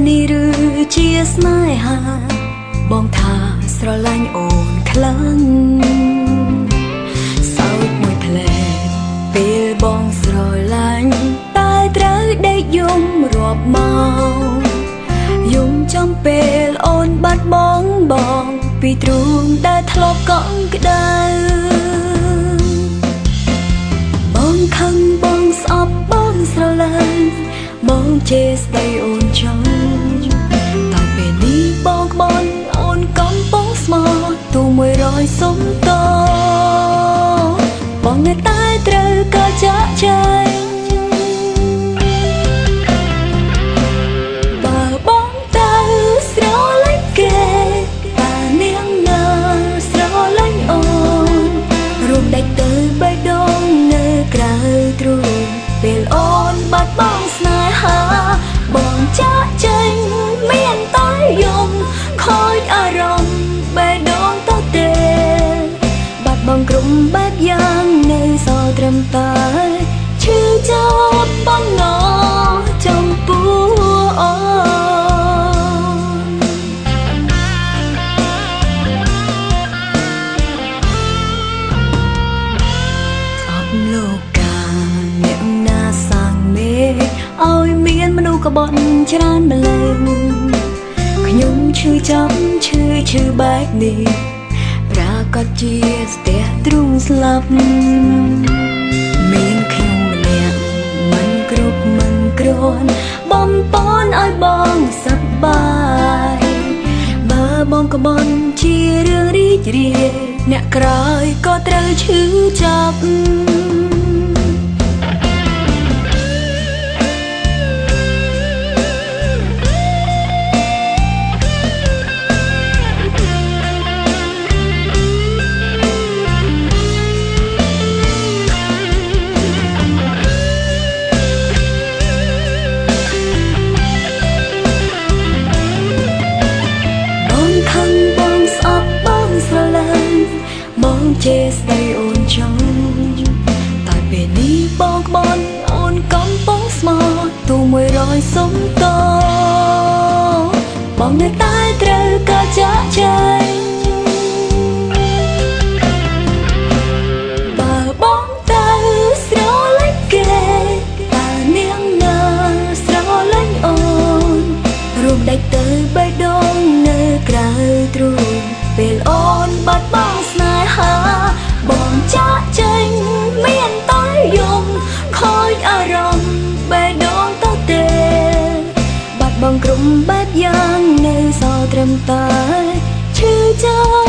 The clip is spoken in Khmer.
នេះឬជាស្នេហាបងថាស្រឡាញ់អូនខ្លាំងសោកមួយផ្លែពេលបងស្រឡាញ់តែត្រូវដេកយំរាប់ម៉ោងយំចំពេលអូនបាត់បងពីទ្រូងដែលធ្លាប់កក់ក្ដៅបងខឹងបងស្អប់បងស្រឡាញ់បងជេរស្ដីអូនចង់តែពេលនេះបងក្បន់អូនកំពុងស្មោះទូ100សុំតបងនៅតែត្រូវក៏ចាក់ចែងបើបងទៅស្រឡាញ់គេតានាងនៅស្រឡាញ់អូនរួមដាច់ទៅបេះដូងនៅក្រៅទ្រូងពេលអូនបាត់បង់ស្នេហាបងចាក់ចេញមានតែយំខូចអារម្មណ៍បេះដូងទៅទេបាត់បង់គ្រប់បែបយ៉ាងនៅសល់ត្រឹមតែឈឺចាប់បំណងចំពោះអូនអបលោកកាអ្នកណាសាងមេឲ្យមានមនុស្សក្បត់ច្រើនម្ល៉េះខ្ញុំឈឺចាប់ឈឺបែបនេះប្រាកដជាស្ទះទ្រូងស្លាប់មានខ្ញុំម្នាក់មិនគ្រប់មិនគ្រាន់បំពន់ឲ្យបងសប្បាយបើបងក្បត់ជារឿងរីករាយអ្នកក្រោយក៏ត្រូវឈឺចាប់ជេរស្ដីអូនចង់តែពេលនេះបងក្បន់អូនកំពុងស្មោះទូ100សុំតបងនៅតែត្រូវក៏ចាក់ចែងបើបងទៅស្រឡាញ់គេតានាងនៅស្រឡាញ់អូនរួមដាច់ទៅបេះដូងនៅក្រៅទ្រូងពេលអូនបាត់បង់ស្នេហាបងចាក់ចេញមានតែយំខូចអារម្មណ៍បេះដូងទៅទេបាត់បង់គ្រប់បែបយ៉ាងនៅសល់ត្រឹមតែឈឺចាប់